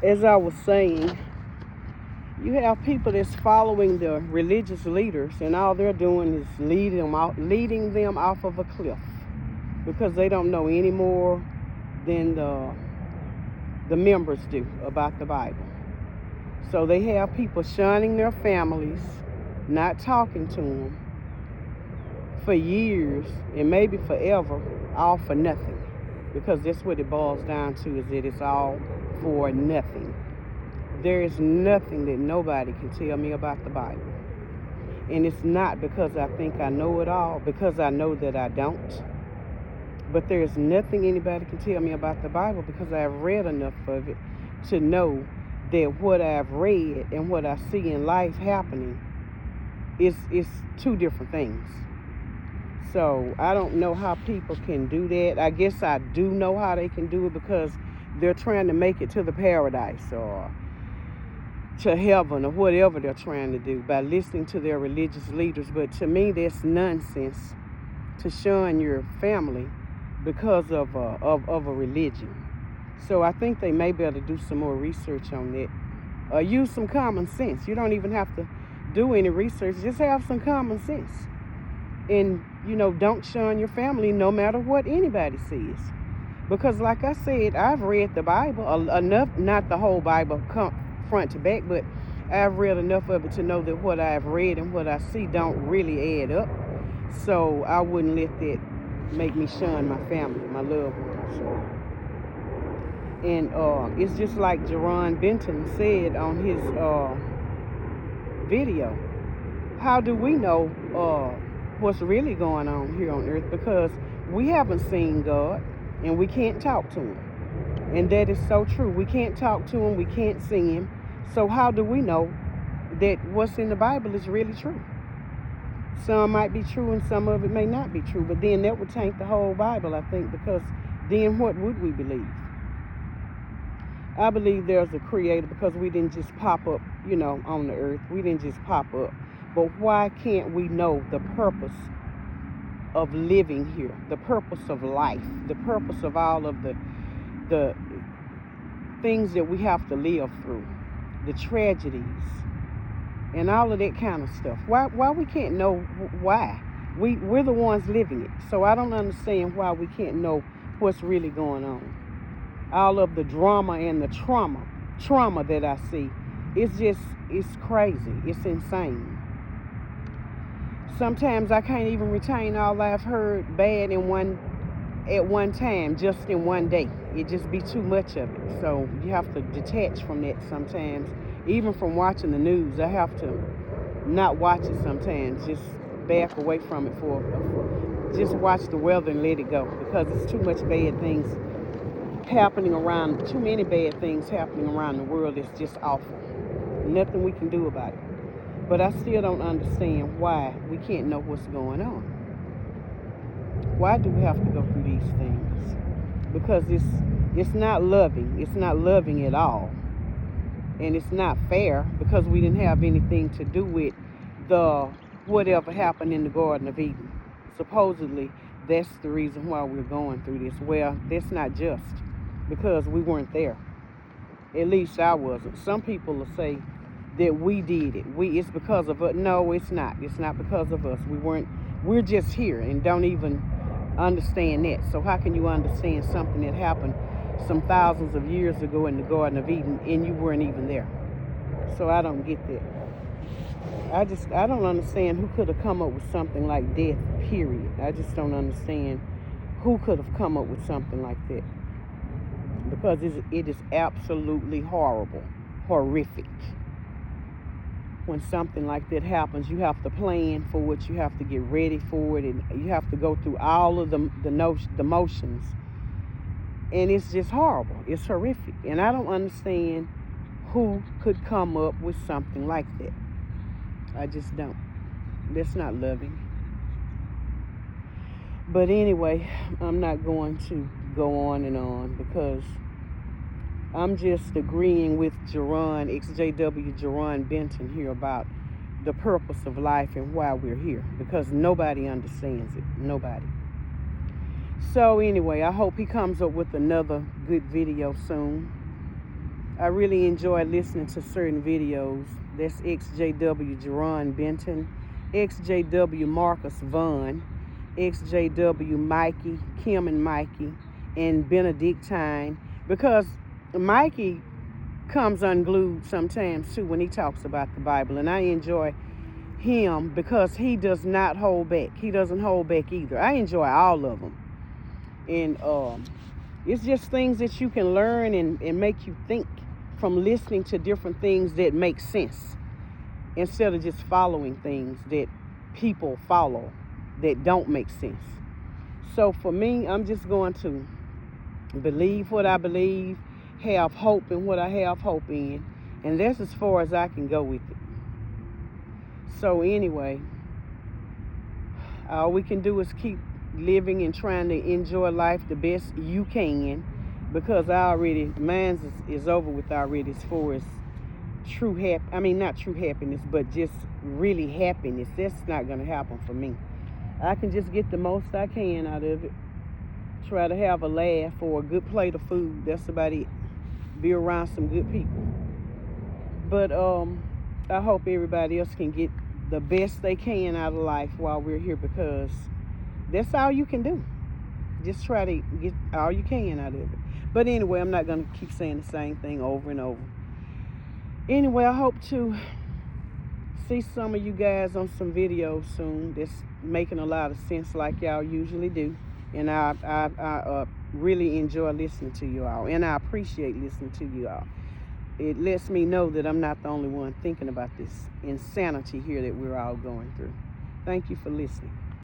as I was saying, you have people that's following the religious leaders, and all they're doing is leading them off of a cliff, because they don't know any more than the members do about the Bible. So they have people shunning their families, not talking to them for years and maybe forever, all for nothing. Because that's what it boils down to, is that it's all for nothing. There is nothing that nobody can tell me about the Bible. And it's not because I think I know it all, because I know that I don't. But there is nothing anybody can tell me about the Bible, because I have read enough of it to know that what I've read and what I see in life happening is two different things. So I don't know how people can do that. I guess I do know how they can do it, because they're trying to make it to the paradise or to heaven or whatever they're trying to do by listening to their religious leaders. But to me, that's nonsense to shun your family because of a religion. So I think they may be able to do some more research on that. Use some common sense. You don't even have to do any research. Just have some common sense. And, don't shun your family no matter what anybody says. Because like I said, I've read the Bible enough, not the whole Bible front to back, but I've read enough of it to know that what I've read and what I see don't really add up. So I wouldn't let that make me shun my family, my loved ones. And it's just like Jerron Benton said on his video. How do we know what's really going on here on earth? Because we haven't seen God and we can't talk to him. And that is so true. We can't talk to him, we can't see him. So how do we know that what's in the Bible is really true? Some might be true and some of it may not be true, but then that would taint the whole Bible, I think, because then what would we believe? I believe there's a creator, because we didn't just pop up, on the earth. We didn't just pop up. But why can't we know the purpose of living here, the purpose of life, the purpose of all of the things that we have to live through, the tragedies, and all of that kind of stuff? Why we can't know why? We're the ones living it. So I don't understand why we can't know what's really going on. All of the drama and the trauma that I see, it's crazy. It's insane. Sometimes I can't even retain all I've heard bad at one time, just in one day. It just be too much of it. So you have to detach from that sometimes. Even from watching the news, I have to not watch it sometimes. Just back away from it just watch the weather and let it go, because it's too much bad things happening around, too many bad things happening around the world. It's just awful. Nothing we can do about it. But I still don't understand why we can't know what's going on. Why do we have to go through these things? Because it's not loving. It's not loving at all. And it's not fair, because we didn't have anything to do with whatever happened in the Garden of Eden. Supposedly, that's the reason why we're going through this. Well, that's not just, because we weren't there. At least I wasn't. Some people will say that we did it. It's because of us. No, it's not. It's not because of us. We're just here and don't even understand that. So how can you understand something that happened some thousands of years ago in the Garden of Eden and you weren't even there? So I don't get that. I don't understand who could have come up with something like death, period. I just don't understand who could have come up with something like that. Because it is absolutely horrible, horrific. When something like that happens, you have to plan for it, you have to get ready for it, and you have to go through all of the motions. And it's just horrible. It's horrific. And I don't understand who could come up with something like that. I just don't. That's not loving. But anyway, I'm not going to go on and on, because I'm just agreeing with XJW Jerron Benton here about the purpose of life and why we're here, because nobody understands it. Nobody. So anyway, I hope he comes up with another good video soon. I really enjoy listening to certain videos. That's XJW Jerron Benton, XJW Marcus Vaughn, XJW Mikey, Kim and Mikey, and Benedictine. Because Mikey comes unglued sometimes too when he talks about the Bible. And I enjoy him because he does not hold back. He doesn't hold back either. I enjoy all of them. And it's just things that you can learn and make you think from listening to different things that make sense instead of just following things that people follow that don't make sense. So for me, I'm just going to believe what I believe, have hope in what I have hope in, and that's as far as I can go with it. So anyway, all we can do is keep living and trying to enjoy life the best you can, because mine is over with already as far as not true happiness, but just really happiness. That's not going to happen for me. I can just get the most I can out of it. Try to have a laugh or a good plate of food. That's about it. Be around some good people. But I hope everybody else can get the best they can out of life while we're here, because that's all you can do. Just try to get all you can out of it. But anyway, I'm not going to keep saying the same thing over and over. Anyway, I hope to see some of you guys on some videos soon that's making a lot of sense like y'all usually do. And I really enjoy listening to you all. And I appreciate listening to you all. It lets me know that I'm not the only one thinking about this insanity here that we're all going through. Thank you for listening.